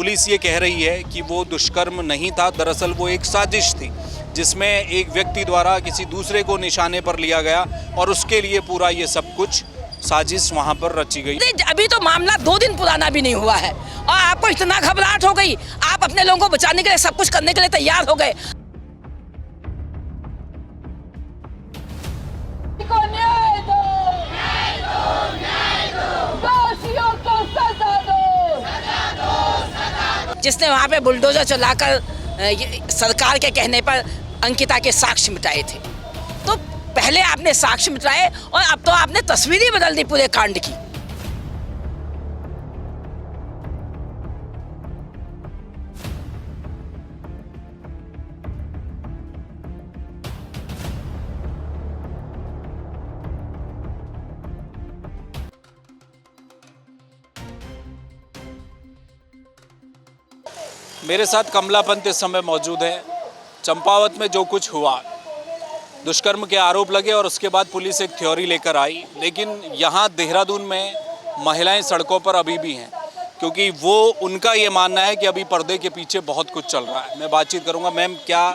Police ये कह रही है कि वो दुष्कर्म नहीं था, दरअसल वो एक साजिश थी जिसमें एक व्यक्ति द्वारा किसी दूसरे को निशाने पर लिया गया और उसके लिए पूरा ये सब कुछ साजिश वहाँ पर रची गई। अभी तो मामला 2 दिन पुराना भी नहीं हुआ है और आपको इतना घबराहट हो गई, आप अपने लोगों को बचाने के लिए सब कुछ करने के लिए तैयार हो गए। जिसने वहाँ पे बुलडोजर चलाकर सरकार के कहने पर अंकिता के साक्ष्य मिटाए थे, तो पहले आपने साक्ष्य मिटाए और अब तो आपने तस्वीर ही बदल दी पूरे कांड की। मेरे साथ कमला पंत इस समय मौजूद है। चंपावत में जो कुछ हुआ, दुष्कर्म के आरोप लगे और उसके बाद पुलिस एक थ्योरी लेकर आई, लेकिन यहाँ देहरादून में महिलाएं सड़कों पर अभी भी हैं क्योंकि वो उनका ये मानना है कि अभी पर्दे के पीछे बहुत कुछ चल रहा है। मैं बातचीत करूँगा। मैम, क्या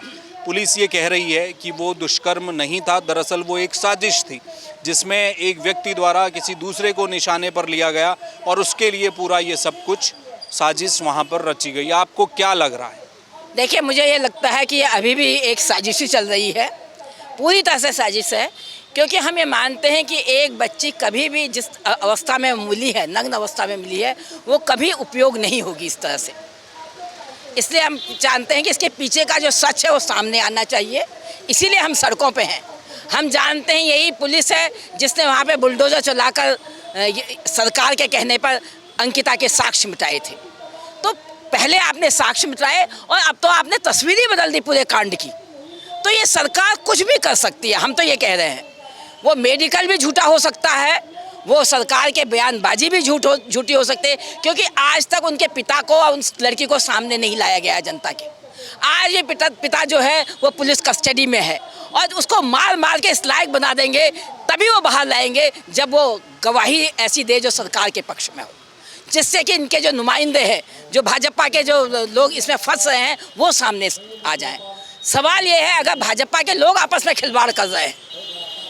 पुलिस ये कह रही है कि वो दुष्कर्म नहीं था, दरअसल वो एक साजिश थी जिसमें एक व्यक्ति द्वारा किसी दूसरे को निशाने पर लिया गया और उसके लिए पूरा ये सब कुछ साजिश वहाँ पर रची गई? आपको क्या लग रहा है? देखिए, मुझे ये लगता है कि अभी भी एक साजिश ही चल रही है, पूरी तरह से साजिश है, क्योंकि हम ये मानते हैं कि एक बच्ची कभी भी जिस अवस्था में मिली है, नग्न अवस्था में मिली है, वो कभी उपयोग नहीं होगी इस तरह से। इसलिए हम जानते हैं कि इसके पीछे का जो सच है वो सामने आना चाहिए, इसीलिए हम सड़कों पे हैं। हम जानते हैं यही पुलिस है जिसने वहाँ पे बुलडोजर चलाकर सरकार के कहने पर अंकिता के साक्ष्य मिटाए थे, तो पहले आपने साक्ष्य मिटाए और अब तो आपने तस्वीर ही बदल दी पूरे कांड की। तो ये सरकार कुछ भी कर सकती है, हम तो ये कह रहे हैं। वो मेडिकल भी झूठा हो सकता है, वो सरकार के बयानबाजी भी झूठी हो सकती है, क्योंकि आज तक उनके पिता को और उस लड़की को सामने नहीं लाया गया है जनता के। आज ये पिता जो है वो पुलिस कस्टडी में है और उसको मार मार के इस लायक बना देंगे, तभी वो बाहर लाएंगे जब वो गवाही ऐसी दे जो सरकार के पक्ष में हो, जिससे कि इनके जो नुमाइंदे हैं, जो भाजपा के जो लोग इसमें फंस रहे हैं, वो सामने आ जाएं। सवाल ये है, अगर भाजपा के लोग आपस में खिलवाड़ कर रहे हैं,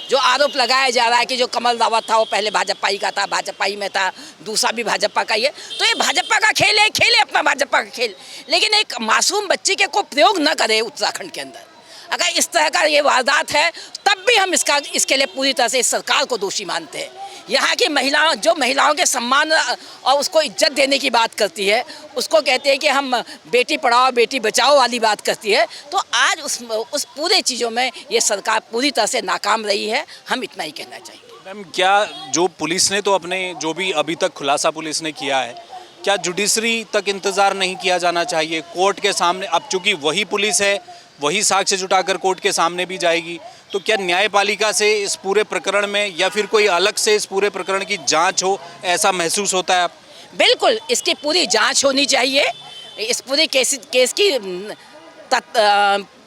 जो आरोप लगाया जा रहा है कि जो कमल रावत था वो पहले भाजपा ही का था, भाजपा ही में था, दूसरा भी भाजपा का ही है, तो ये भाजपा का खेल है, खेले अपना भाजपा का खेल, लेकिन एक मासूम बच्ची के को प्रयोग न करे उत्तराखंड के अंदर। अगर इस तरह का ये वारदात है, तब भी हम इसके लिए पूरी तरह से इस सरकार को दोषी मानते हैं। यहाँ की महिलाओं के सम्मान और उसको इज्जत देने की बात करती है, उसको कहते हैं कि हम बेटी पढ़ाओ बेटी बचाओ वाली बात करती है, तो आज उस पूरे चीज़ों में ये सरकार पूरी तरह से नाकाम रही है, हम इतना ही कहना चाहेंगे। मैम, क्या जो पुलिस ने तो अपने जो भी अभी तक खुलासा पुलिस ने किया है, क्या जुडिशरी तक इंतज़ार नहीं किया जाना चाहिए? कोर्ट के सामने, अब चूँकि वही पुलिस है, वही साक्ष्य जुटाकर कोर्ट के सामने भी जाएगी, तो क्या न्यायपालिका से इस पूरे प्रकरण में या फिर कोई अलग से इस पूरे प्रकरण की जांच हो, ऐसा महसूस होता है? बिल्कुल, इसकी पूरी जांच होनी चाहिए, इस पूरे केस की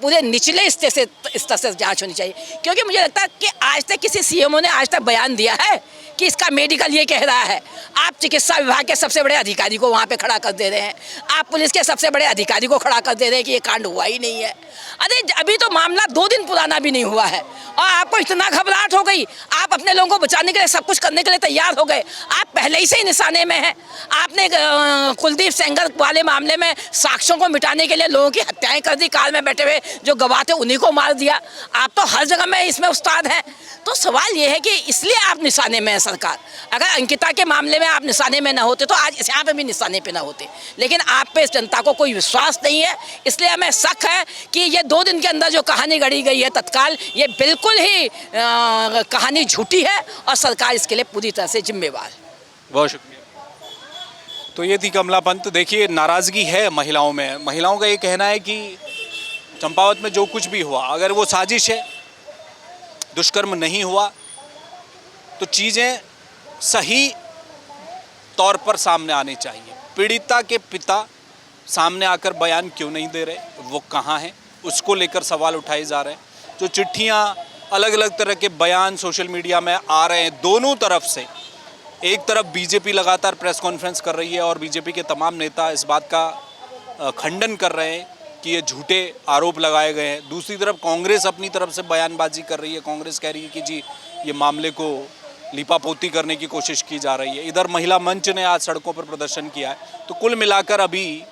पूरे निचले स्तर से जांच होनी चाहिए, क्योंकि मुझे लगता है कि आज तक किसी सीएमओ ने आज तक बयान दिया है कि इसका मेडिकल ये कह रहा है। आप चिकित्सा विभाग के सबसे बड़े अधिकारी को वहाँ पे खड़ा कर दे रहे हैं, आप पुलिस के सबसे बड़े अधिकारी को खड़ा कर दे रहे हैं कि ये कांड हुआ ही नहीं है। अरे अभी तो मामला 2 दिन पुराना भी नहीं हुआ है और आपको इतना घबराहट हो गई, आप अपने लोगों को बचाने के लिए सब कुछ करने के लिए तैयार हो गए। आप पहले ही से ही निशाने में हैं। आपने कुलदीप सेंगर वाले मामले में साक्ष्यों को मिटाने के लिए लोगों की हत्याएं कर दी, कार में बैठे हुए जो गवाह थे उन्हीं को मार दिया। आप तो हर जगह में इसमें उस्ताद हैं। तो सवाल ये है कि इसलिए आप निशाने में हैं सरकार। अगर अंकिता के मामले में आप निशाने में ना होते तो आज यहाँ पे भी निशाने पे ना होते, लेकिन आप पे जनता को कोई विश्वास नहीं है, इसलिए हमें शक है कि ये 2 दिन के अंदर जो कहानी गढ़ी गई है तत्काल, ये बिल्कुल ही कहानी झूठी है और सरकार इसके लिए पूरी तरह से जिम्मेवार है। बहुत शुक्रिया। तो ये थी कमला पंत। देखिए, नाराज़गी है महिलाओं में। महिलाओं का ये कहना है कि चंपावत में जो कुछ भी हुआ, अगर वो साजिश है, दुष्कर्म नहीं हुआ, तो चीज़ें सही तौर पर सामने आनी चाहिए। पीड़िता के पिता सामने आकर बयान क्यों नहीं दे रहे, वो कहाँ हैं, उसको लेकर सवाल उठाए जा रहे हैं। जो चिट्ठियाँ, अलग अलग तरह के बयान सोशल मीडिया में आ रहे हैं दोनों तरफ से, एक तरफ बीजेपी लगातार प्रेस कॉन्फ्रेंस कर रही है और बीजेपी के तमाम नेता इस बात का खंडन कर रहे हैं कि ये झूठे आरोप लगाए गए हैं। दूसरी तरफ कांग्रेस अपनी तरफ से बयानबाजी कर रही है। कांग्रेस कह रही है कि जी ये मामले को लिपापोती करने की कोशिश की जा रही है। इधर महिला मंच ने आज सड़कों पर प्रदर्शन किया है। तो कुल मिलाकर अभी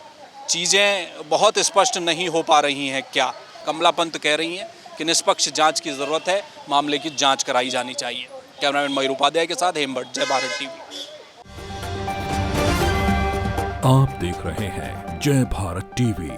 चीज़ें बहुत स्पष्ट नहीं हो पा रही हैं। क्या कमला पंत कह रही हैं कि निष्पक्ष जांच की ज़रूरत है, मामले की जांच कराई जानी चाहिए। कैमरामैन मयूर उपाध्याय के साथ हेमभट्ट, जय भारत टीवी। आप देख रहे हैं जय भारत टीवी।